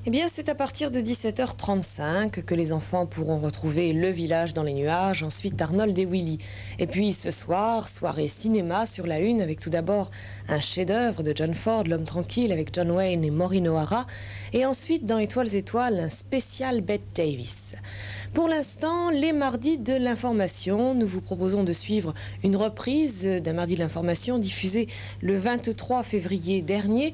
Eh bien, c'est à partir de 17h35 que les enfants pourront retrouver Le Village dans les nuages, ensuite Arnold et Willy. Et puis ce soir, soirée cinéma sur la une avec tout d'abord un chef-d'œuvre de John Ford, L'Homme tranquille avec John Wayne et Maureen O'Hara. Et ensuite, dans Étoiles, un spécial Bette Davis. Pour l'instant, les mardis de l'information, nous vous proposons de suivre une reprise d'un mardi de l'information diffusé le 23 février dernier.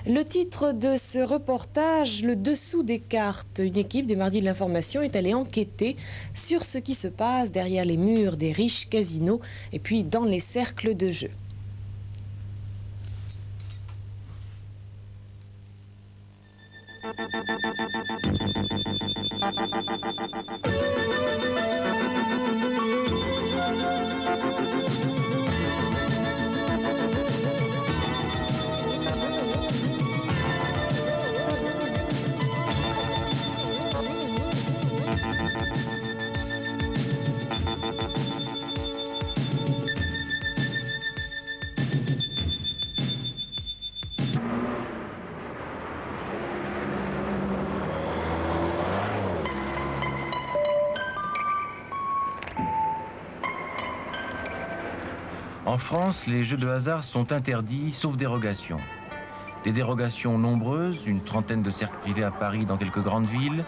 Le titre de ce reportage, Le dessous des cartes. Une équipe des Mardis de l'Information est allée enquêter sur ce qui se passe derrière les murs des riches casinos et puis dans les cercles de jeu. En France, les jeux de hasard sont interdits, sauf dérogation. Des dérogations nombreuses, une trentaine de cercles privés à Paris dans quelques grandes villes,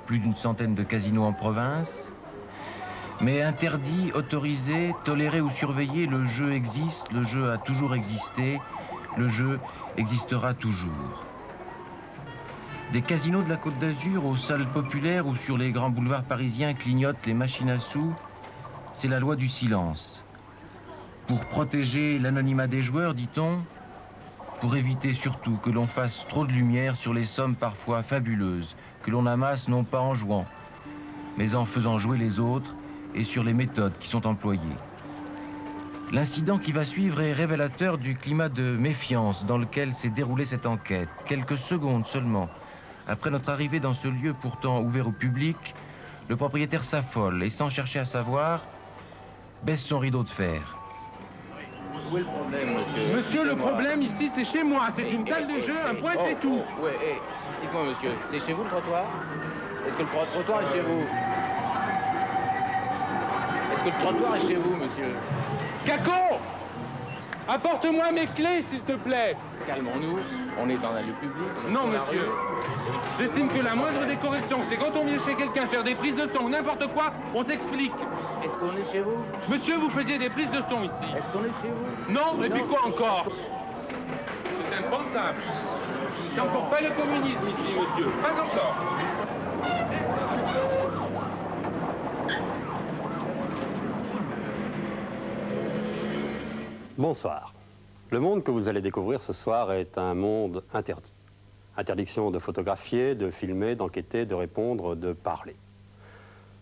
plus d'une centaine de casinos en province. Mais interdit, autorisé, toléré ou surveillé, le jeu existe, le jeu a toujours existé, le jeu existera toujours. Des casinos de la Côte d'Azur aux salles populaires ou sur les grands boulevards parisiens clignotent les machines à sous, c'est la loi du silence. Pour protéger l'anonymat des joueurs, dit-on, pour éviter surtout que l'on fasse trop de lumière sur les sommes parfois fabuleuses que l'on amasse non pas en jouant, mais en faisant jouer les autres et sur les méthodes qui sont employées. L'incident qui va suivre est révélateur du climat de méfiance dans lequel s'est déroulée cette enquête. Quelques secondes seulement après notre arrivée dans ce lieu pourtant ouvert au public, le propriétaire s'affole et sans chercher à savoir, baisse son rideau de fer. Où est le problème, monsieur? Monsieur, le problème ici, c'est chez moi. C'est une salle de jeu, un point, c'est tout. Ouais, dites-moi, monsieur, c'est chez vous le trottoir? Est-ce que le trottoir est chez vous? Est-ce que le trottoir est chez vous, monsieur? Caco! Apporte-moi mes clés, s'il te plaît. Calmons-nous, on est dans un lieu public. Non, monsieur. J'estime que la moindre des corrections, c'est quand on vient chez quelqu'un faire des prises de son ou n'importe quoi, on s'explique. Est-ce qu'on est chez vous? Monsieur, vous faisiez des prises de son ici. Est-ce qu'on est chez vous? Non, et puis quoi encore? C'est impensable. C'est encore pas le communisme ici, monsieur. Pas encore. Bonsoir. Le monde que vous allez découvrir ce soir est un monde interdit. Interdiction de photographier, de filmer, d'enquêter, de répondre, de parler.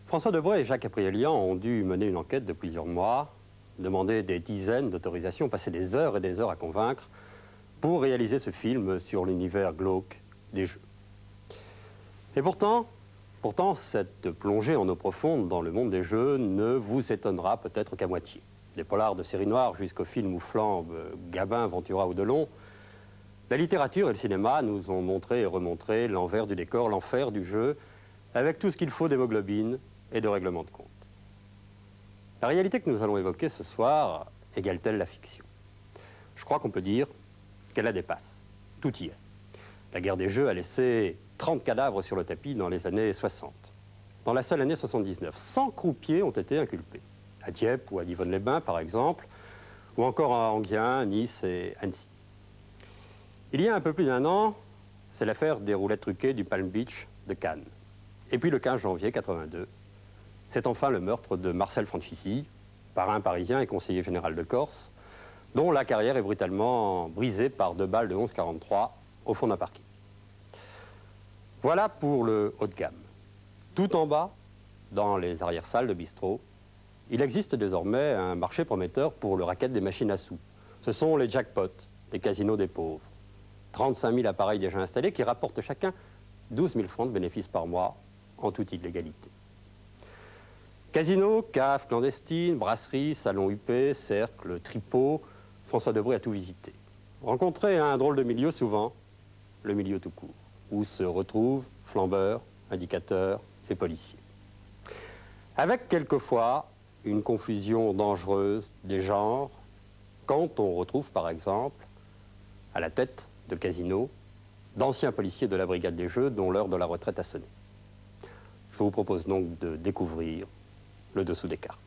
François Debray et Jacques Caprielian ont dû mener une enquête de plusieurs mois, demander des dizaines d'autorisations, passer des heures et des heures à convaincre pour réaliser ce film sur l'univers glauque des jeux. Et pourtant, cette plongée en eau profonde dans le monde des jeux ne vous étonnera peut-être qu'à moitié. Des polars de série noire jusqu'aux films où flambent Gabin, Ventura ou Delon, la littérature et le cinéma nous ont montré et remontré l'envers du décor, l'enfer du jeu, avec tout ce qu'il faut d'hémoglobine et de règlement de compte. La réalité que nous allons évoquer ce soir égale-t-elle la fiction? Je crois qu'on peut dire qu'elle la dépasse. Tout y est. La guerre des jeux a laissé 30 cadavres sur le tapis dans les années 60. Dans la seule année 79, 100 croupiers ont été inculpés. À Dieppe ou à Divonne-les-Bains, par exemple, ou encore à Enghien, Nice et Annecy. Il y a un peu plus d'un an, c'est l'affaire des roulettes truquées du Palm Beach de Cannes. Et puis le 15 janvier 82, c'est enfin le meurtre de Marcel Franchisi, parrain parisien et conseiller général de Corse, dont la carrière est brutalement brisée par 2 balles de 11,43 au fond d'un parking. Voilà pour le haut de gamme. Tout en bas, dans les arrière-salles de bistrot, il existe désormais un marché prometteur pour le racket des machines à sous. Ce sont les jackpots, les casinos des pauvres. 35 000 appareils déjà installés qui rapportent chacun 12 000 francs de bénéfices par mois en toute illégalité. Casinos, caves clandestines, brasseries, salons huppés, cercles, tripots, François Debray a tout visité. Rencontré un drôle de milieu souvent, le milieu tout court. où se retrouvent flambeurs, indicateurs et policiers. Avec quelquefois une confusion dangereuse des genres, quand on retrouve par exemple à la tête de Casino d'anciens policiers de la brigade des jeux dont l'heure de la retraite a sonné. Je vous propose donc de découvrir le dessous des cartes.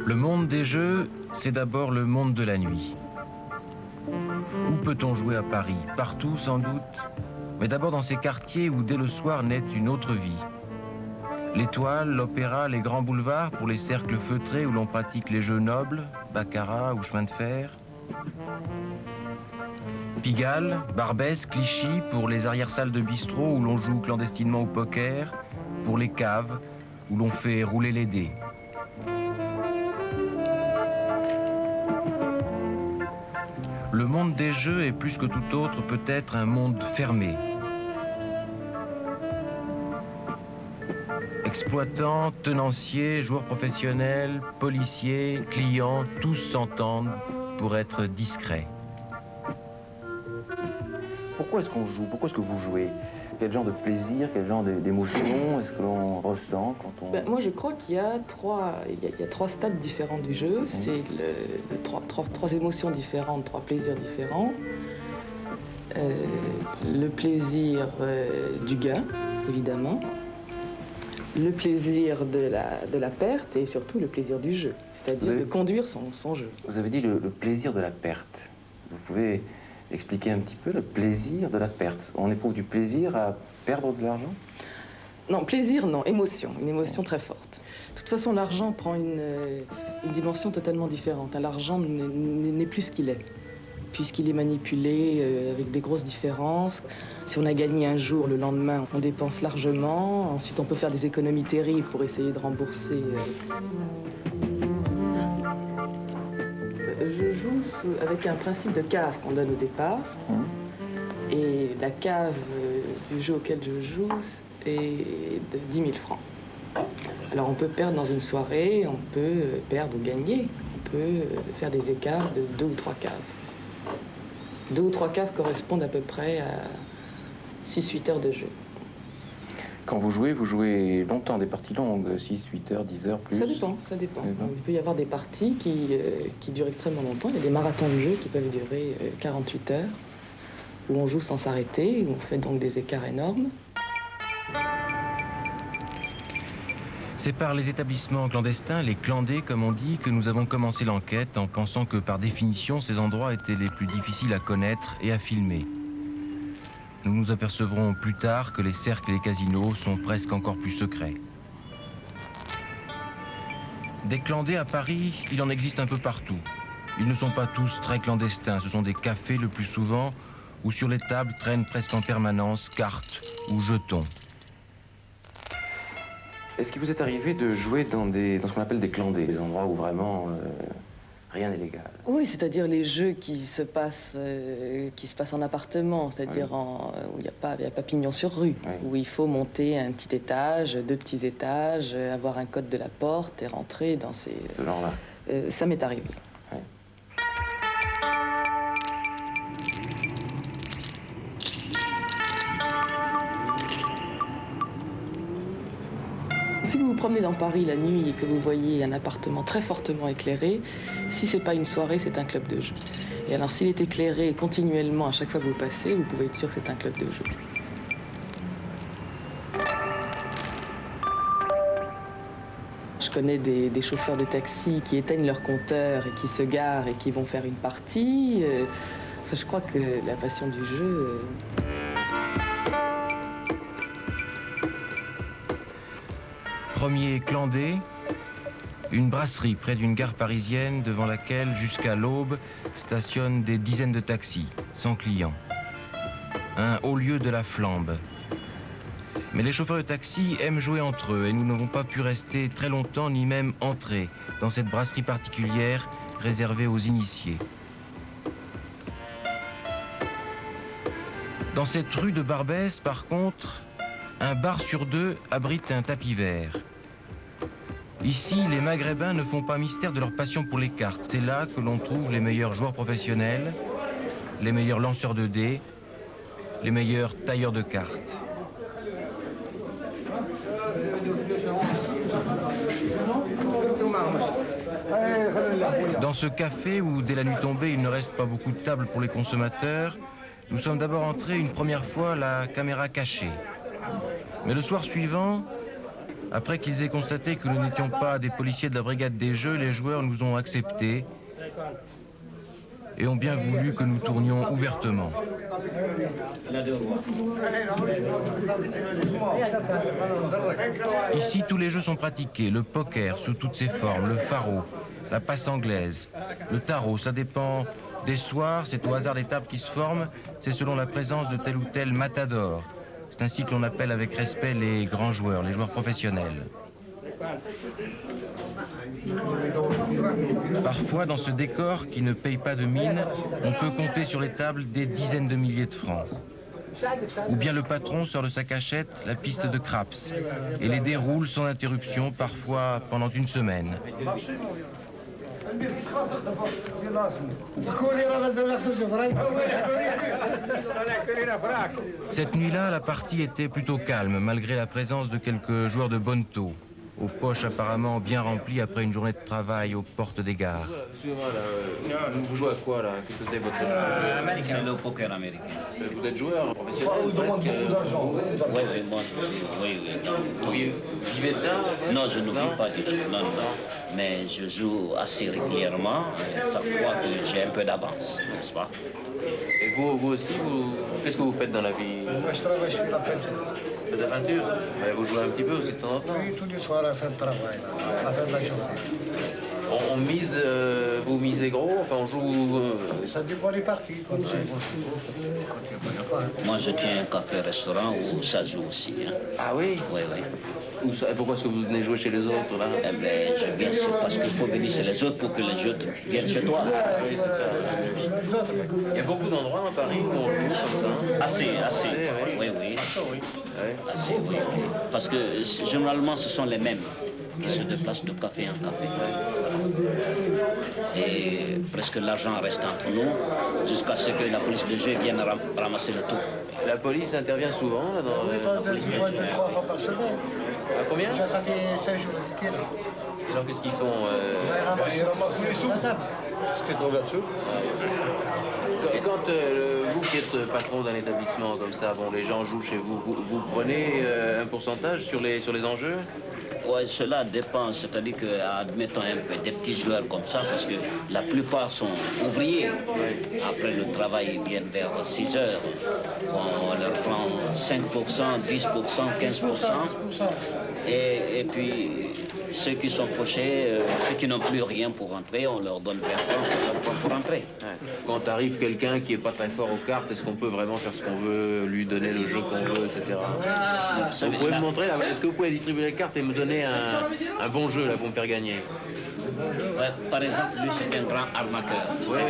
Le monde des jeux, c'est d'abord le monde de la nuit. Où peut-on jouer à Paris? Partout sans doute, mais d'abord dans ces quartiers où dès le soir naît une autre vie. L'Étoile, l'Opéra, les grands boulevards pour les cercles feutrés où l'on pratique les jeux nobles, baccarat ou chemin de fer. Pigalle, Barbès, Clichy pour les arrière-salles de bistrot où l'on joue clandestinement au poker, pour les caves où l'on fait rouler les dés. Le monde des jeux est plus que tout autre peut-être un monde fermé. Exploitants, tenanciers, joueurs professionnels, policiers, clients, tous s'entendent pour être discrets. Pourquoi est-ce qu'on joue? Pourquoi est-ce que vous jouez? Quel genre de plaisir, quel genre d'émotion est-ce que l'on ressent quand on... Moi, je crois qu'il y a trois stades différents du jeu. C'est trois émotions différentes, trois plaisirs différents. Le plaisir du gain, évidemment. Le plaisir de la perte et surtout le plaisir du jeu, c'est-à-dire de conduire son jeu. Vous avez dit le plaisir de la perte. Vous pouvez expliquer un petit peu le plaisir de la perte. On éprouve du plaisir à perdre de l'argent? Non, plaisir, non, émotion, une émotion très forte. De toute façon, l'argent prend une dimension totalement différente. L'argent n'est plus ce qu'il est, puisqu'il est manipulé avec des grosses différences. Si on a gagné un jour, le lendemain, on dépense largement. Ensuite, on peut faire des économies terribles pour essayer de rembourser. Je joue avec un principe de cave qu'on donne au départ. Et la cave du jeu auquel je joue est de 10 000 francs. Alors on peut perdre dans une soirée, on peut perdre ou gagner. On peut faire des écarts de 2 ou 3 caves. 2 ou 3 caves correspondent à peu près à 6-8 heures de jeu. Quand vous jouez longtemps, des parties longues, 6, 8 heures, 10 heures, plus? Ça dépend. Il peut y avoir des parties qui durent extrêmement longtemps. Il y a des marathons de jeu qui peuvent durer 48 heures, où on joue sans s'arrêter, où on fait donc des écarts énormes. C'est par les établissements clandestins, les clandés comme on dit, que nous avons commencé l'enquête en pensant que par définition ces endroits étaient les plus difficiles à connaître et à filmer. Nous nous apercevrons plus tard que les cercles et les casinos sont presque encore plus secrets. Des clandés à Paris, il en existe un peu partout. Ils ne sont pas tous très clandestins, ce sont des cafés le plus souvent, où sur les tables traînent presque en permanence cartes ou jetons. Est-ce qu'il vous est arrivé de jouer dans ce qu'on appelle des clandés, des endroits où vraiment rien n'est légal? Oui, c'est-à-dire les jeux qui se passent en appartement, c'est-à-dire où il n'y a pas pignon sur rue, où il faut monter un petit étage, 2 petits étages, avoir un code de la porte et rentrer dans ces... Ce genre-là? Ça m'est arrivé. Ouais. Si vous vous promenez dans Paris la nuit et que vous voyez un appartement très fortement éclairé, si c'est pas une soirée, c'est un club de jeu. Et alors s'il est éclairé continuellement à chaque fois que vous passez, vous pouvez être sûr que c'est un club de jeu. Je connais des chauffeurs de taxi qui éteignent leur compteur et qui se garent et qui vont faire une partie. Enfin, je crois que la passion du jeu... Premier Clandé, une brasserie près d'une gare parisienne devant laquelle, jusqu'à l'aube, stationnent des dizaines de taxis, sans clients. Un haut lieu de la flambe. Mais les chauffeurs de taxi aiment jouer entre eux et nous n'avons pas pu rester très longtemps ni même entrer dans cette brasserie particulière réservée aux initiés. Dans cette rue de Barbès, par contre, un bar sur deux abrite un tapis vert. Ici, les Maghrébins ne font pas mystère de leur passion pour les cartes. C'est là que l'on trouve les meilleurs joueurs professionnels, les meilleurs lanceurs de dés, les meilleurs tailleurs de cartes. Dans ce café où, dès la nuit tombée, il ne reste pas beaucoup de tables pour les consommateurs, nous sommes d'abord entrés une première fois la caméra cachée. Mais le soir suivant, après qu'ils aient constaté que nous n'étions pas des policiers de la brigade des jeux, les joueurs nous ont acceptés et ont bien voulu que nous tournions ouvertement. Ici, tous les jeux sont pratiqués. Le poker sous toutes ses formes, le faro, la passe anglaise, le tarot, ça dépend des soirs, c'est au hasard des tables qui se forment, c'est selon la présence de tel ou tel matador. C'est ainsi que l'on appelle avec respect les grands joueurs, les joueurs professionnels. Parfois, dans ce décor qui ne paye pas de mine, on peut compter sur les tables des dizaines de milliers de francs. Ou bien le patron sort de sa cachette la piste de craps et les déroule sans interruption, parfois pendant une semaine. Cette nuit-là, la partie était plutôt calme, malgré la présence de quelques joueurs de bonneteau, aux poches apparemment bien remplies après une journée de travail aux portes des gares. Vous jouez à quoi là? Qu'est-ce que c'est votre jeu? C'est le poker américain. Vous êtes joueur professionnel presque? Oui, oui, moi aussi. Oui, oui. Vous vivez de ça? Non, je ne vis pas du tout. Non, non. Mais je joue assez régulièrement. Ça croit que j'ai un peu d'avance, n'est-ce pas? Et vous aussi, qu'est-ce que vous faites dans la vie? Moi, je travaille sur la peinture. De la peinture? Mais vous jouez un petit peu aussi de temps en temps? Oui, tous les soirs à la fin de travail, à la fin de la journée. On mise, vous misez gros? Enfin, on joue... Ça dépend des parties, quand c'est bon. Quand il n'y a pas. Moi, je tiens un café-restaurant où ça joue aussi. Hein. Ah oui? Oui, oui. Pourquoi est-ce que vous venez jouer chez les autres là? Eh bien, je viens parce qu'il faut venir chez les autres pour que les autres viennent chez toi. Oui, il y a beaucoup d'endroits à Paris où on joue comme ça. Assez. Oui. Oui. Ouais. Assez, oui. Parce que généralement, ce sont les mêmes qui se déplacent de café en café. Et presque l'argent reste entre nous jusqu'à ce que la police de jeu vienne ramasser le tout. La police intervient souvent là, dans On est 2-3 fois par semaine. À combien? Déjà, ça fait 5 jours qu'ils étaient là. Alors qu'est-ce qu'ils font Ils ramassent tous les sous. Ce qui est tombé là-dessus. Quand vous qui êtes patron d'un établissement comme ça, bon, les gens jouent chez vous, vous prenez un pourcentage sur les enjeux? Oui, cela dépend, c'est-à-dire que, admettons un peu des petits joueurs comme ça, parce que la plupart sont ouvriers. Après le travail, ils viennent vers 6 heures. On leur prend 5%, 10%, 15%. Et puis, ceux qui sont fauchés, ceux qui n'ont plus rien pour rentrer, on leur donne 20 francs pour rentrer. Ouais. Quand arrive quelqu'un qui n'est pas très fort aux cartes, est-ce qu'on peut vraiment faire ce qu'on veut, lui donner le jeu qu'on veut, etc. Vous pouvez me montrer, est-ce que vous pouvez distribuer les cartes et me donner un bon jeu là pour me faire gagner? Ouais, par exemple, lui, c'est un grand arnaqueur. Oui,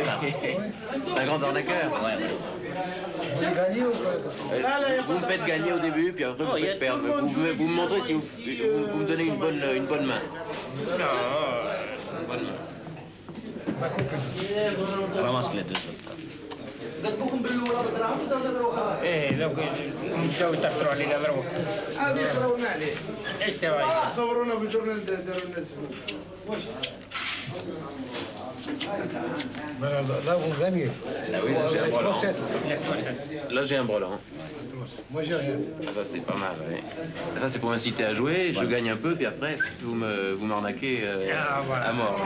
un grand arnaqueur. Ouais. Vous me faites gagner au début, puis après vous me faites perdre. Vous me montrez si vous me donnez une bonne main. Une bonne main. Ramasse les deux autres. لو مسوي تفتروا علينا ضربوا ايش تبغى صورونا بالجورنال داروا الناس. Là, vous gagnez. Ah oui, là j'ai un brelan. Là j'ai un brelan. Moi, j'ai rien. Ah, ça c'est pas mal, oui. Ça c'est pour m'inciter à jouer, je gagne un peu, puis après vous m'arnaquez à mort.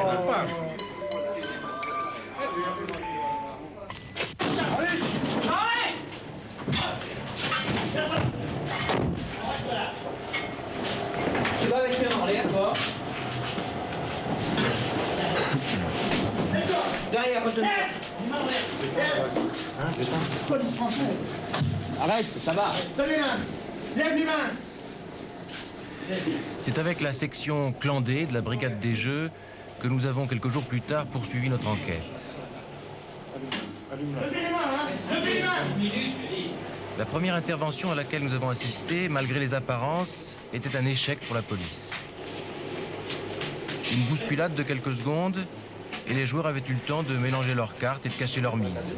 Tu vas avec moi. redonne Police française. Arrête, ça va. Donne les mains. Lève les mains. C'est avec la section clandée de la brigade des Jeux que nous avons quelques jours plus tard poursuivi notre enquête. Levez les mains, hein. Levez les mains. La première intervention à laquelle nous avons assisté, malgré les apparences, était un échec pour la police. Une bousculade de quelques secondes et les joueurs avaient eu le temps de mélanger leurs cartes et de cacher leur mise.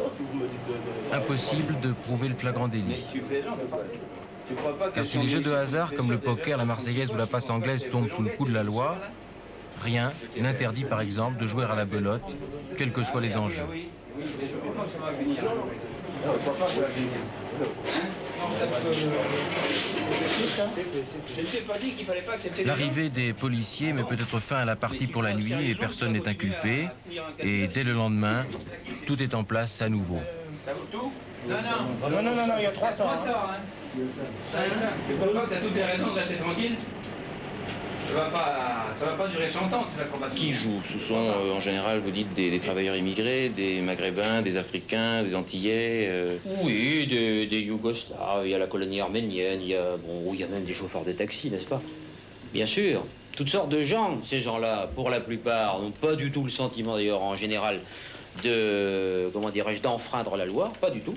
Impossible de prouver le flagrant délit. Car si les jeux de hasard comme le poker, la marseillaise ou la passe anglaise tombent sous le coup de la loi, rien n'interdit par exemple de jouer à la belote, quels que soient les enjeux. L'arrivée des policiers met peut-être fin à la partie pour la nuit et personne n'est inculpé. Et dès le lendemain, tout est en place à nouveau. Non, il y a 3 temps. Tu crois pas que t'as toutes les raisons de rester tranquille? Ça va pas durer 100 ans, cette information. Qui joue? Ce sont en général, vous dites, des travailleurs immigrés, des Maghrébins, des Africains, des Antillais Oui, des Yougoslaves, il y a la colonie arménienne, il y a même des chauffeurs de taxi, n'est-ce pas? Bien sûr, toutes sortes de gens. Ces gens-là, pour la plupart, n'ont pas du tout le sentiment, d'ailleurs, en général, de, comment dirais-je, d'enfreindre la loi, pas du tout.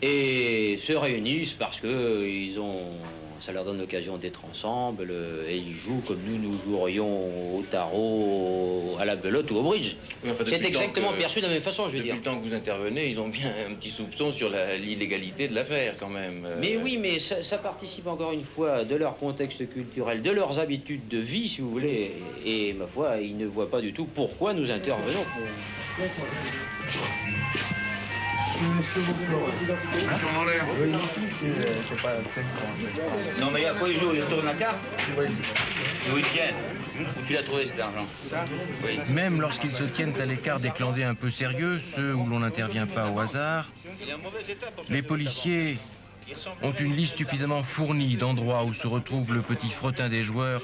Et se réunissent parce que ça leur donne l'occasion d'être ensemble et ils jouent comme nous jouerions au tarot, à la belote ou au bridge. Oui, enfin, c'est exactement perçu de la même façon, je veux dire. Depuis le temps que vous intervenez, ils ont bien un petit soupçon sur l'illégalité de l'affaire, quand même. Mais oui, mais ça participe encore une fois de leur contexte culturel, de leurs habitudes de vie, si vous voulez. Et ma foi, ils ne voient pas du tout pourquoi nous intervenons. En l'air. Non, mais à quoi ils jouent? Ils retournent la carte? Où ils tiennent? Où tu l'as trouvé cet argent? Oui. Même lorsqu'ils se tiennent à l'écart des clandés un peu sérieux, ceux où l'on n'intervient pas au hasard, les policiers ont une liste suffisamment fournie d'endroits où se retrouve le petit fretin des joueurs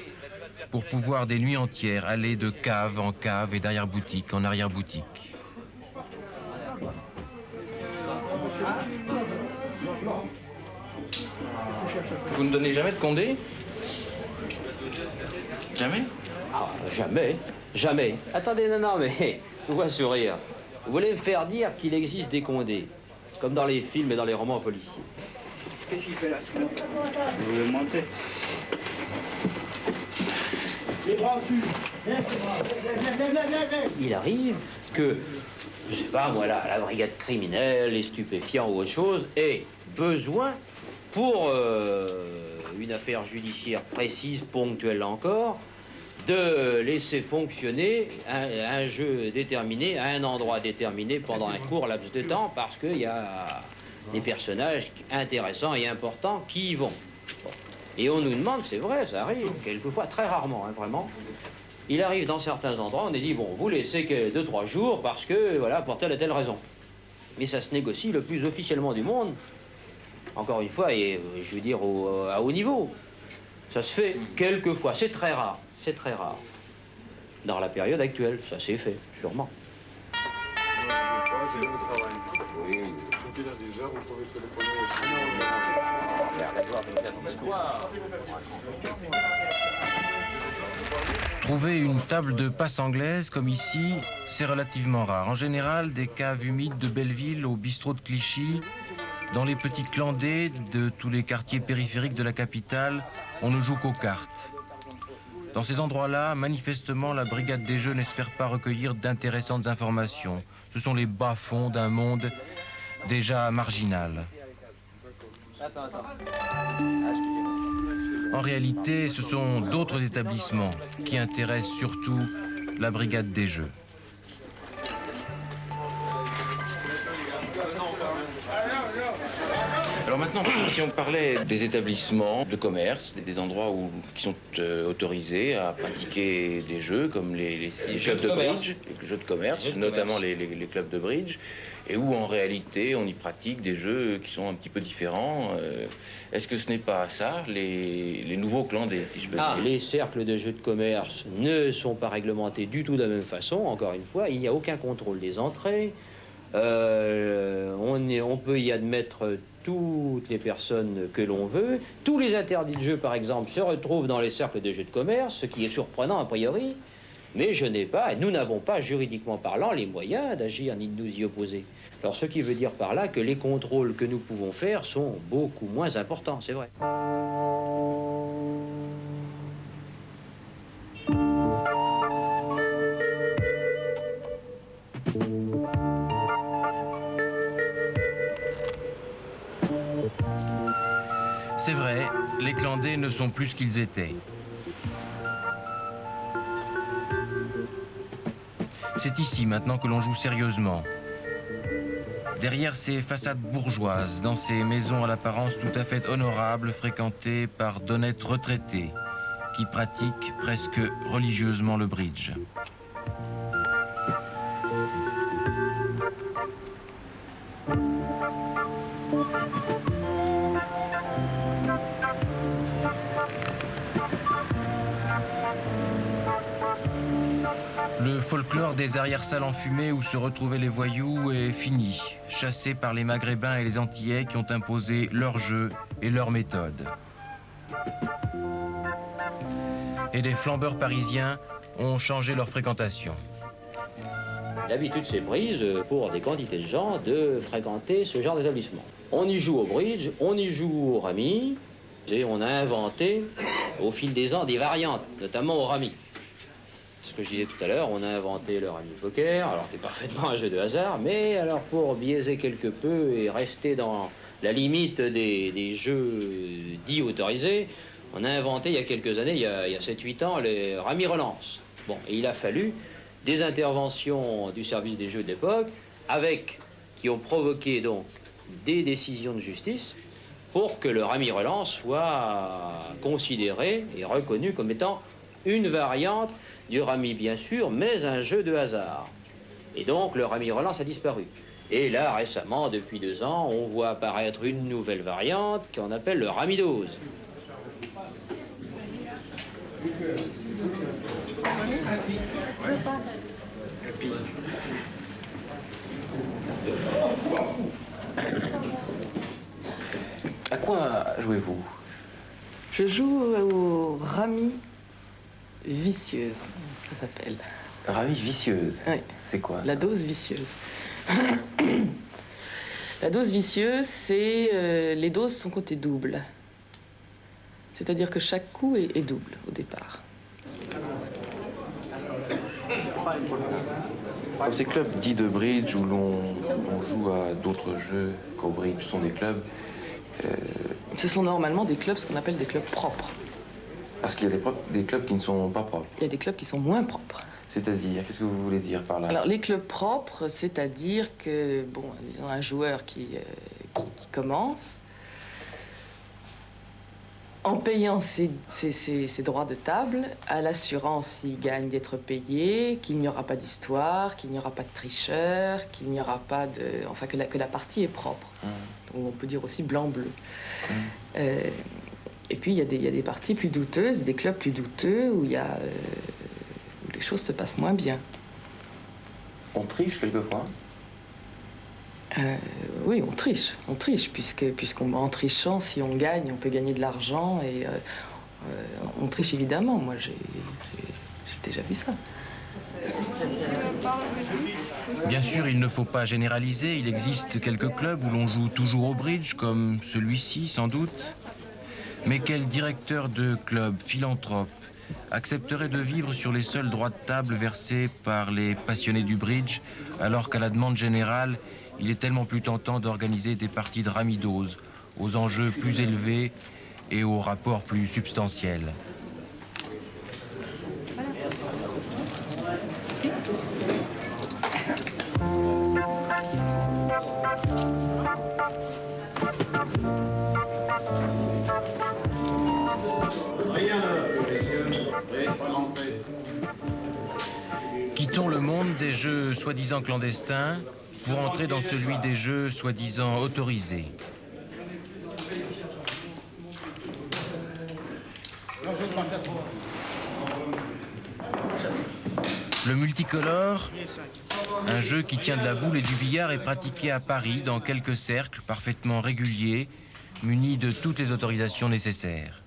pour pouvoir des nuits entières aller de cave en cave et d'arrière-boutique en arrière-boutique. Vous ne donnez jamais de condé? Jamais? Ah, jamais, jamais. Attendez, non, mais je vous vois sourire. Vous voulez me faire dire qu'il existe des condés, comme dans les films et dans les romans policiers. Qu'est-ce qu'il fait là? Vous voulez monter? Les bras au-dessus. Lève. Il arrive que, je sais pas moi, la brigade criminelle, les stupéfiants ou autre chose, ait besoin pour une affaire judiciaire précise, ponctuelle encore, de laisser fonctionner un jeu déterminé à un endroit déterminé pendant un court laps de temps parce qu'il y a des personnages intéressants et importants qui y vont. Bon. Et on nous demande, c'est vrai, ça arrive, quelquefois, très rarement, hein, vraiment. Il arrive dans certains endroits, on est dit, bon, vous laissez que 2-3 jours parce que, voilà, pour telle et telle raison. Mais ça se négocie le plus officiellement du monde. Encore une fois, et je veux dire à haut niveau. Ça se fait quelquefois, c'est très rare. C'est très rare. Dans la période actuelle, ça s'est fait, sûrement. Trouver une table de passe anglaise comme ici, c'est relativement rare. En général, des caves humides de Belleville au bistrot de Clichy, dans les petits clandés de tous les quartiers périphériques de la capitale, on ne joue qu'aux cartes. Dans ces endroits-là, manifestement, la brigade des Jeux n'espère pas recueillir d'intéressantes informations. Ce sont les bas-fonds d'un monde déjà marginal. En réalité, ce sont d'autres établissements qui intéressent surtout la brigade des Jeux. Alors maintenant, si on parlait des établissements de commerce, des endroits qui sont autorisés à pratiquer des jeux comme les clubs de bridge, les jeux de commerce, notamment les clubs de bridge, et où en réalité on y pratique des jeux qui sont un petit peu différents. Est-ce que ce n'est pas ça, les nouveaux clandés, si je peux dire? Les cercles de jeux de commerce ne sont pas réglementés du tout de la même façon, encore une fois, il n'y a aucun contrôle des entrées, on peut y admettre toutes les personnes que l'on veut. Tous les interdits de jeu, par exemple, se retrouvent dans les cercles de jeux de commerce, ce qui est surprenant a priori, mais je n'ai pas, et nous n'avons pas, juridiquement parlant, les moyens d'agir ni de nous y opposer. Alors, ce qui veut dire par là que les contrôles que nous pouvons faire sont beaucoup moins importants, c'est vrai. C'est vrai, les clandés ne sont plus ce qu'ils étaient. C'est ici maintenant que l'on joue sérieusement. Derrière ces façades bourgeoises, dans ces maisons à l'apparence tout à fait honorables, fréquentées par d'honnêtes retraités, qui pratiquent presque religieusement le bridge. Le folklore des arrière-salles enfumées où se retrouvaient les voyous est fini, chassés par les Maghrébins et les Antillais qui ont imposé leur jeu et leur méthode. Et les flambeurs parisiens ont changé leur fréquentation. L'habitude s'est prise pour des quantités de gens de fréquenter ce genre d'établissement. On y joue au bridge, on y joue au rami, et on a inventé au fil des ans des variantes, notamment au rami. Ce que je disais tout à l'heure, on a inventé le rami poker, alors c'est parfaitement un jeu de hasard, mais alors pour biaiser quelque peu et rester dans la limite des jeux dits autorisés, on a inventé il y a quelques années, il y a 7-8 ans, les rami relance. Bon, et il a fallu des interventions du service des jeux de l'époque, qui ont provoqué donc des décisions de justice pour que le rami relance soit considéré et reconnu comme étant une variante du rami, bien sûr, mais un jeu de hasard. Et donc, le rami relance a disparu. Et là, récemment, depuis 2 ans, on voit apparaître une nouvelle variante qu'on appelle le rami dose. Je pense. À quoi jouez-vous? Je joue au rami vicieuse, ça s'appelle. Rami vicieuse? Oui. C'est quoi ça? La dose vicieuse. La dose vicieuse, c'est les doses sont cotées doubles. C'est-à-dire que chaque coup est double au départ. Dans ces clubs dits de bridge où l'on joue à d'autres jeux qu'au bridge, ce sont des clubs... Ce sont normalement des clubs, ce qu'on appelle des clubs propres. Parce qu'il y a des clubs qui ne sont pas propres. Il y a des clubs qui sont moins propres. C'est-à-dire, qu'est-ce que vous voulez dire par là? Alors, les clubs propres, c'est-à-dire que, bon, disons, un joueur qui commence, en payant ses droits de table, a l'assurance, s'il gagne, d'être payé, qu'il n'y aura pas d'histoire, qu'il n'y aura pas de tricheur, qu'il n'y aura pas de... Enfin, que la partie est propre. Donc, on peut dire aussi blanc-bleu. Et puis, il y a des parties plus douteuses, des clubs plus douteux, où où les choses se passent moins bien. On triche quelquefois? Oui, on triche, puisqu'en trichant, si on gagne, on peut gagner de l'argent, et on triche évidemment. Moi, j'ai déjà vu ça. Bien sûr, il ne faut pas généraliser. Il existe quelques clubs où l'on joue toujours au bridge, comme celui-ci, sans doute. Mais quel directeur de club, philanthrope, accepterait de vivre sur les seuls droits de table versés par les passionnés du bridge, alors qu'à la demande générale, il est tellement plus tentant d'organiser des parties de rami dose, aux enjeux plus élevés et aux rapports plus substantiels. Quittons le monde des jeux soi-disant clandestins pour entrer dans celui des jeux soi-disant autorisés. Le multicolore, un jeu qui tient de la boule et du billard, est pratiqué à Paris dans quelques cercles parfaitement réguliers, munis de toutes les autorisations nécessaires.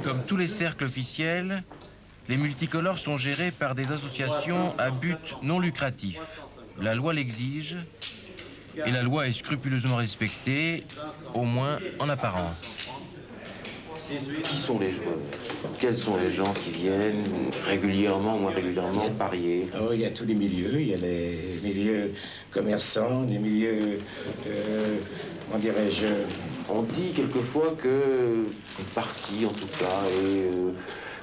Comme tous les cercles officiels, les multicolores sont gérés par des associations à but non lucratif. La loi l'exige et la loi est scrupuleusement respectée, au moins en apparence. Qui sont les joueurs? Quels sont les gens qui viennent régulièrement ou moins régulièrement parier? Oh, il y a tous les milieux. Il y a les milieux commerçants, les milieux, comment dirais-je... On dit quelquefois que une partie, en tout cas, est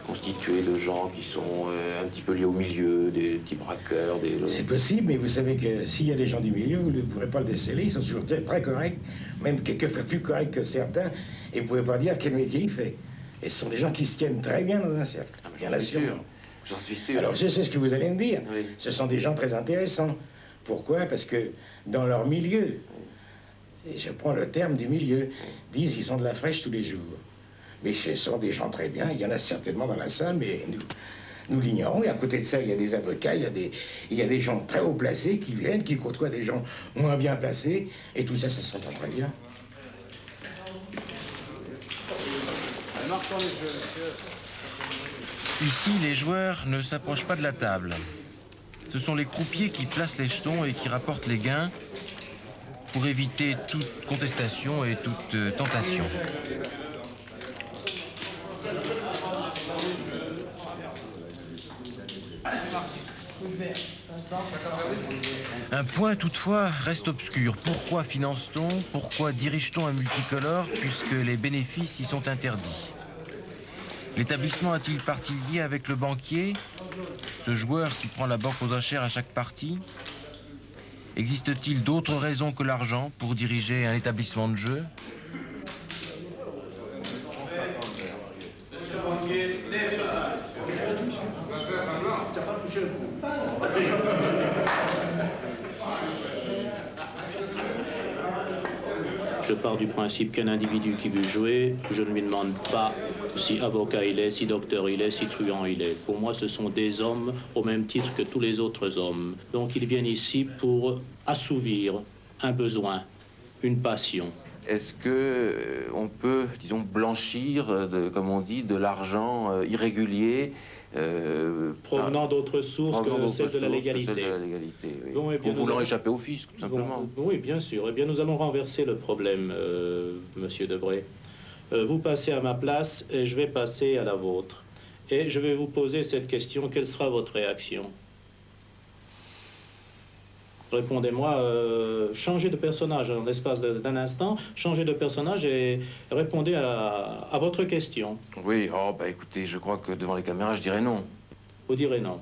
constituée de gens qui sont un petit peu liés au milieu, des petits braqueurs, des... C'est possible, mais vous savez que s'il y a des gens du milieu, vous ne pourrez pas le déceler. Ils sont toujours très corrects, même quelquefois plus corrects que certains, et vous ne pouvez pas dire quel métier il fait. Et ce sont des gens qui se tiennent très bien dans un cercle. Il y en a sûrement. J'en suis sûr. Alors, je sais ce que vous allez me dire. Oui. Ce sont des gens très intéressants. Pourquoi? Parce que dans leur milieu, et je prends le terme du milieu, disent qu'ils sont de la fraîche tous les jours. Mais ce sont des gens très bien. Il y en a certainement dans la salle, mais nous l'ignorons. Et à côté de ça, il y a des avocats, il y a des gens très haut placés qui viennent, qui côtoient des gens moins bien placés. Et tout ça, ça s'entend très bien. Ici, les joueurs ne s'approchent pas de la table. Ce sont les croupiers qui placent les jetons et qui rapportent les gains pour éviter toute contestation et toute tentation. Un point toutefois reste obscur. Pourquoi finance-t-on, pourquoi dirige-t-on un multicolore puisque les bénéfices y sont interdits? L'établissement a-t-il partie liée avec le banquier, ce joueur qui prend la banque aux enchères à chaque partie? Existe-t-il d'autres raisons que l'argent pour diriger un établissement de jeu? Je pars du principe qu'un individu qui veut jouer, je ne lui demande pas si avocat il est, si docteur il est, si truand il est. Pour moi, ce sont des hommes au même titre que tous les autres hommes. Donc ils viennent ici pour assouvir un besoin, une passion. Est-ce que on peut, disons, blanchir, comme on dit, de l'argent irrégulier provenant d'autres sources que celles de la légalité. Oui. Bon, eh bien, en voulant échapper au fisc, tout simplement. Bon, oui, bien sûr. Eh bien, nous allons renverser le problème, Monsieur Debray. Vous passez à ma place et je vais passer à la vôtre. Et je vais vous poser cette question. Quelle sera votre réaction? Répondez-moi, changez de personnage en l'espace d'un instant, changez de personnage et répondez à votre question. Oui, écoutez, je crois que devant les caméras, je dirais non. Vous direz non.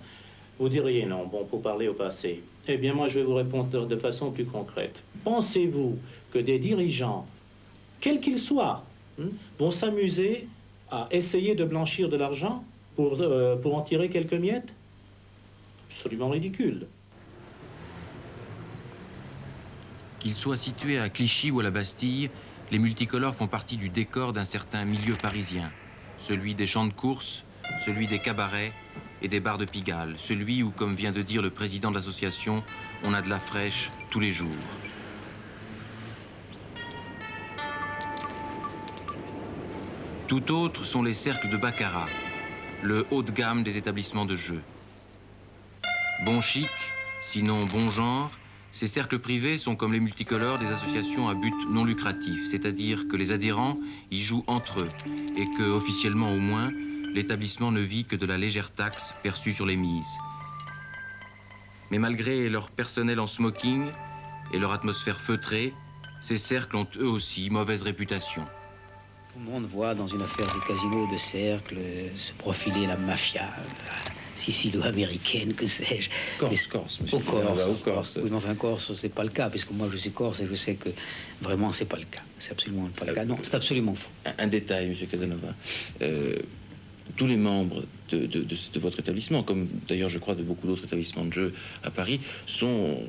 Vous diriez non, bon, pour parler au passé. Eh bien, moi, je vais vous répondre de façon plus concrète. Pensez-vous que des dirigeants, quels qu'ils soient, vont s'amuser à essayer de blanchir de l'argent pour en tirer quelques miettes? Absolument ridicule. Qu'ils soient situés à Clichy ou à la Bastille, les multicolores font partie du décor d'un certain milieu parisien. Celui des champs de course, celui des cabarets et des bars de Pigalle. Celui où, comme vient de dire le président de l'association, on a de la fraîche tous les jours. Tout autre sont les cercles de baccarat, le haut de gamme des établissements de jeu. Bon chic, sinon bon genre, Ces cercles privés sont comme les multicolores des associations à but non lucratif, c'est-à-dire que les adhérents y jouent entre eux et que, officiellement au moins, l'établissement ne vit que de la légère taxe perçue sur les mises. Mais malgré leur personnel en smoking et leur atmosphère feutrée, ces cercles ont eux aussi mauvaise réputation. Tout le monde voit dans une affaire de casino de cercle se profiler la mafia sicilo-américaine, que sais-je. Corse, monsieur. Corse. Oui, mais enfin, Corse, c'est pas le cas, puisque moi je suis corse et je sais que vraiment c'est pas le cas. C'est absolument pas le cas. Non, c'est absolument faux. Un détail, monsieur Casanova. Tous les membres de votre établissement, comme d'ailleurs je crois de beaucoup d'autres établissements de jeux à Paris, sont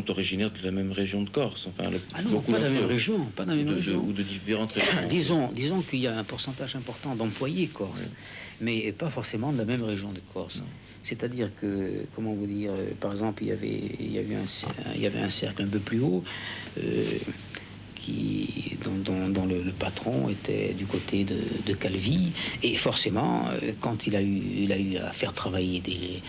originaires de la même région de Corse. Enfin, non, pas de la même région, pas de la même région. Ou de différentes régions. Disons qu'il y a un pourcentage important d'employés corses, mais pas forcément de la même région de Corse. C'est-à-dire que, comment vous dire, par exemple, il y avait un cercle un peu plus haut dont le patron était du côté de Calvi, et forcément, quand il a eu à faire travailler des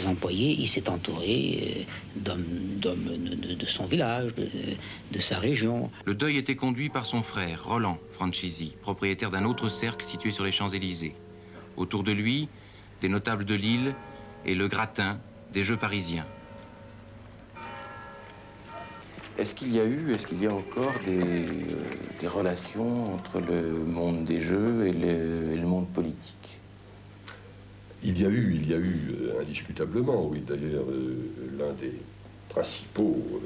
employés, il s'est entouré d'hommes de son village, de sa région. Le deuil était conduit par son frère, Roland Franchisi, propriétaire d'un autre cercle situé sur les Champs-Élysées. Autour de lui, des notables de Lille et le gratin des jeux parisiens. Est-ce qu'il y a encore des relations entre le monde des jeux et le monde politique? Il y a eu indiscutablement, oui. D'ailleurs, l'un des principaux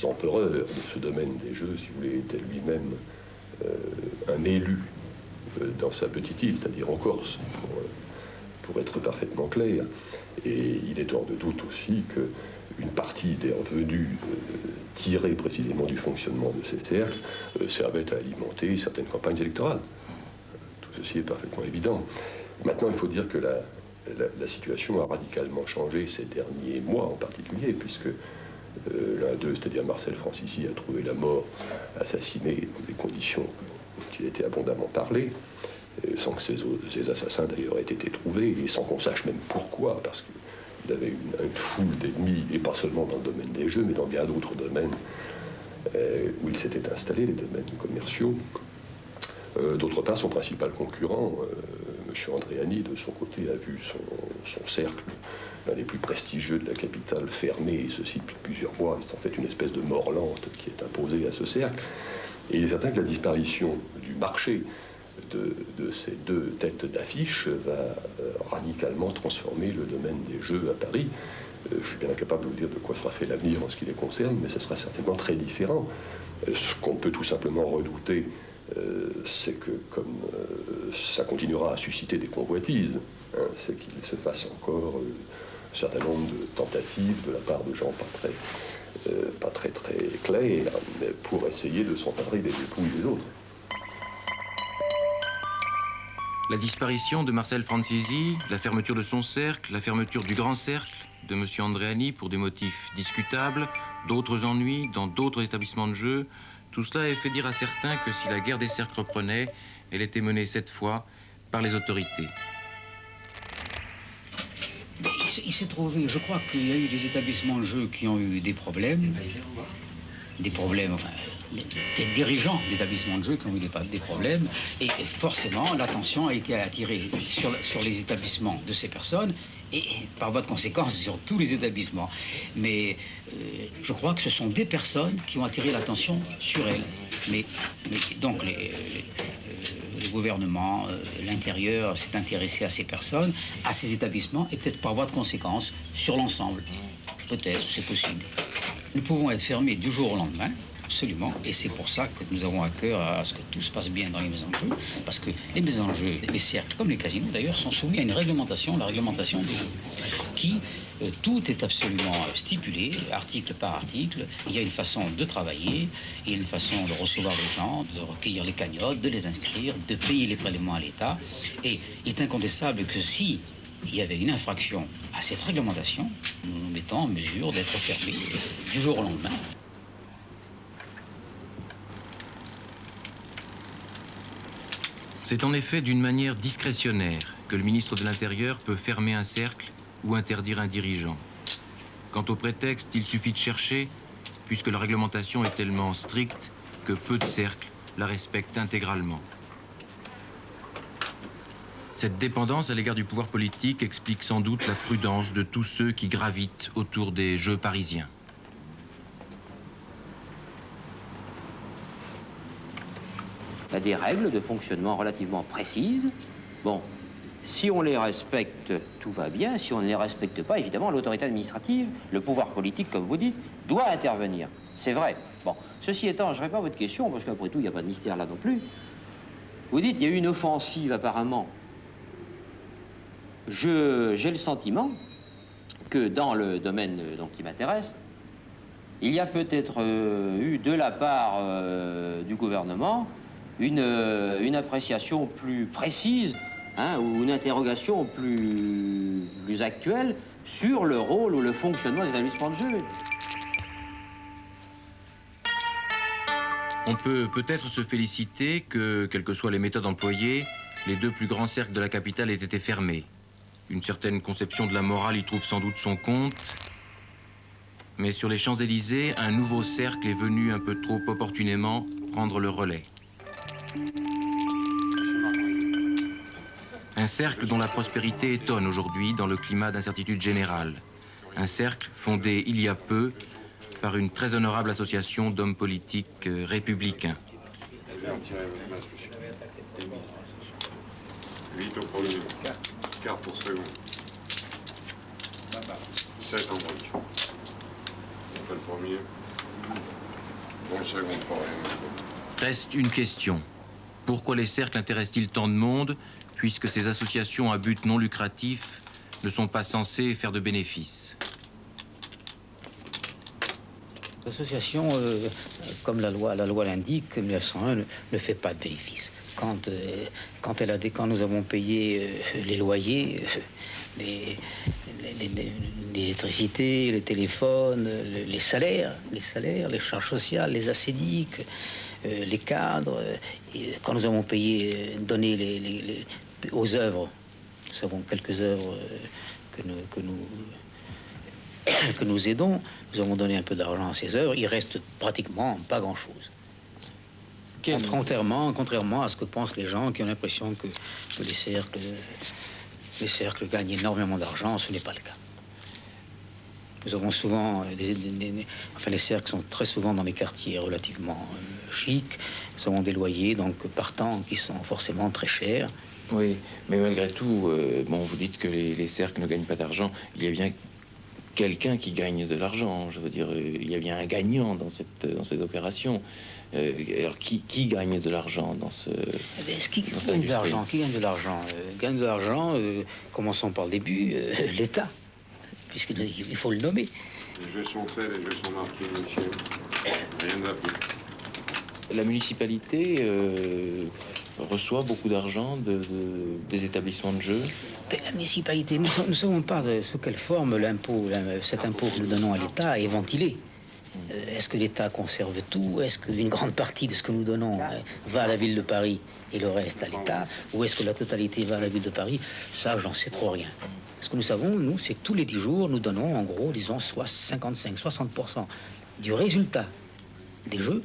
empereurs de ce domaine des jeux, si vous voulez, était lui-même un élu dans sa petite île, c'est-à-dire en Corse, pour être parfaitement clair. Et il est hors de doute aussi qu'une partie des revenus tirés précisément du fonctionnement de ces cercles servait à alimenter certaines campagnes électorales. Tout ceci est parfaitement évident. Maintenant, il faut dire que la situation a radicalement changé ces derniers mois en particulier, puisque l'un d'eux, c'est-à-dire Marcel Francisci, a trouvé la mort assassiné dans des conditions dont il était abondamment parlé, sans que ces assassins d'ailleurs aient été trouvés, et sans qu'on sache même pourquoi, parce qu'il avait une foule d'ennemis, et pas seulement dans le domaine des jeux, mais dans bien d'autres domaines où il s'était installé, les domaines commerciaux. D'autre part, son principal concurrent, M. Andréani, de son côté, a vu son cercle, l'un des plus prestigieux de la capitale, fermé, et ceci depuis plusieurs mois. C'est en fait une espèce de mort lente qui est imposée à ce cercle. Et il est certain que la disparition du marché de ces deux têtes d'affiche va radicalement transformer le domaine des jeux à Paris. Je suis bien incapable de vous dire de quoi sera fait l'avenir en ce qui les concerne, mais ce sera certainement très différent. Ce qu'on peut tout simplement redouter, c'est que comme ça continuera à susciter des convoitises, c'est qu'il se fasse encore un certain nombre de tentatives de la part de gens pas très clairs pour essayer de s'emparer des dépouilles des autres. La disparition de Marcel Francisci, la fermeture de son cercle, la fermeture du grand cercle de M. Andréani pour des motifs discutables, d'autres ennuis dans d'autres établissements de jeu, tout cela est fait dire à certains que si la guerre des cercles reprenait, elle était menée cette fois par les autorités. Il s'est trouvé, je crois qu'il y a eu des établissements de jeu qui ont eu des problèmes, enfin, des dirigeants d'établissements de jeu qui ont eu des problèmes, et forcément l'attention a été attirée sur les établissements de ces personnes, et par voie de conséquence sur tous les établissements. Mais je crois que ce sont des personnes qui ont attiré l'attention sur elles. Mais donc le gouvernement, l'intérieur s'est intéressé à ces personnes, à ces établissements, et peut-être par voie de conséquence sur l'ensemble. Peut-être, c'est possible. Nous pouvons être fermés du jour au lendemain, absolument, et c'est pour ça que nous avons à cœur à ce que tout se passe bien dans les maisons de jeu, parce que les maisons de jeu, les cercles, comme les casinos d'ailleurs, sont soumis à une réglementation, la réglementation des jeux, qui, tout est absolument stipulé, article par article. Il y a une façon de travailler, il y a une façon de recevoir les gens, de recueillir les cagnottes, de les inscrire, de payer les prélèvements à l'État, et il est incontestable que si il y avait une infraction à cette réglementation, nous nous mettons en mesure d'être fermés du jour au lendemain. C'est en effet d'une manière discrétionnaire que le ministre de l'Intérieur peut fermer un cercle ou interdire un dirigeant. Quant au prétexte, il suffit de chercher, puisque la réglementation est tellement stricte que peu de cercles la respectent intégralement. Cette dépendance à l'égard du pouvoir politique explique sans doute la prudence de tous ceux qui gravitent autour des Jeux parisiens. Il y a des règles de fonctionnement relativement précises. Bon, si on les respecte, tout va bien. Si on ne les respecte pas, évidemment, l'autorité administrative, le pouvoir politique, comme vous dites, doit intervenir. C'est vrai. Bon, ceci étant, je réponds à votre question, parce qu'après tout, il n'y a pas de mystère là non plus. Vous dites, il y a eu une offensive, apparemment. J'ai le sentiment que dans le domaine qui m'intéresse, il y a peut-être eu de la part du gouvernement une appréciation plus précise, hein, ou une interrogation plus actuelle sur le rôle ou le fonctionnement des établissements de jeu. On peut peut-être se féliciter que, quelles que soient les méthodes employées, les deux plus grands cercles de la capitale aient été fermés. Une certaine conception de la morale y trouve sans doute son compte. Mais sur les Champs-Élysées, un nouveau cercle est venu un peu trop opportunément prendre le relais. Un cercle dont la prospérité étonne aujourd'hui dans le climat d'incertitude générale. Un cercle fondé il y a peu par une très honorable association d'hommes politiques républicains. Vite au premier. Quart pour seconde. 7 en brique. On fait le premier. Bon, le second, pareil. Reste une question. Pourquoi les cercles intéressent-ils tant de monde, puisque ces associations à but non lucratif ne sont pas censées faire de bénéfices? L'association, comme la loi l'indique, 1901 ne fait pas de bénéfice. Quand nous avons payé les loyers, l'électricité, le téléphone, les salaires, les charges sociales, les assédiques, les cadres, quand nous avons donné aux œuvres, nous avons quelques œuvres que nous aidons, nous avons donné un peu d'argent à ces œuvres, il reste pratiquement pas grand-chose. Contrairement à ce que pensent les gens qui ont l'impression que les cercles gagnent énormément d'argent, ce n'est pas le cas. Nous avons souvent, les cercles sont très souvent dans des quartiers relativement chics. Nous avons des loyers, donc partants, qui sont forcément très chers. Oui, mais malgré tout, vous dites que les cercles ne gagnent pas d'argent. Il y a bien quelqu'un qui gagne de l'argent. Je veux dire, il y a bien un gagnant dans cette opération. Alors, qui gagne de l'argent dans ce... Qui gagne de l'argent? Gagne de l'argent, commençons par le début, l'État, puisqu'il faut le nommer. Les jeux sont faits, les jeux sont marqués, Michel. Rien de plus. La municipalité reçoit beaucoup d'argent des établissements de jeux. La municipalité, nous ne savons pas sous quelle forme cet impôt que nous donnons à l'État est ventilé. Est-ce que l'État conserve tout? Est-ce qu'une grande partie de ce que nous donnons va à la ville de Paris et le reste à l'État? Ou est-ce que la totalité va à la ville de Paris? Ça, j'en sais trop rien. Ce que nous savons, nous, c'est que tous les 10 jours, nous donnons en gros, disons, soit 55-60% du résultat des jeux,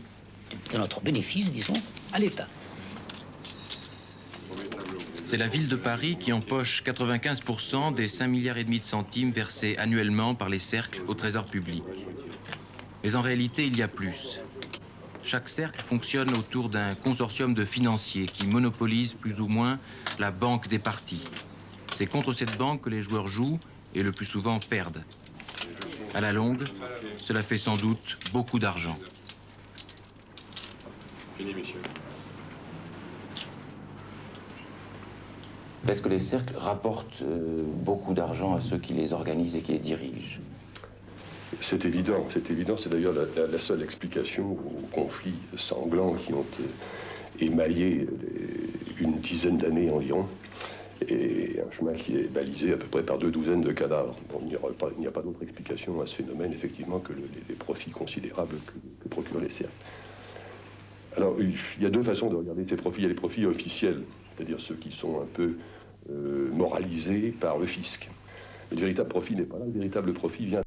de notre bénéfice, disons, à l'État. C'est la ville de Paris qui empoche 95% des 5,5 milliards de centimes versés annuellement par les cercles au trésor public. Mais en réalité, il y a plus. Chaque cercle fonctionne autour d'un consortium de financiers qui monopolise plus ou moins la banque des partis. C'est contre cette banque que les joueurs jouent et le plus souvent perdent. À la longue, cela fait sans doute beaucoup d'argent. Fini, messieurs. Est-ce que les cercles rapportent beaucoup d'argent à ceux qui les organisent et qui les dirigent? C'est évident, c'est d'ailleurs la seule explication aux conflits sanglants qui ont émaillé une dizaine d'années environ, et un chemin qui est balisé à peu près par 2 douzaines de cadavres. Bon, il n'y a pas d'autre explication à ce phénomène, effectivement, que les profits considérables que procurent les cercles. Alors, il y a deux façons de regarder ces profits. Il y a les profits officiels, c'est-à-dire ceux qui sont un peu moralisés par le fisc. Mais le véritable profit n'est pas là, le véritable profit vient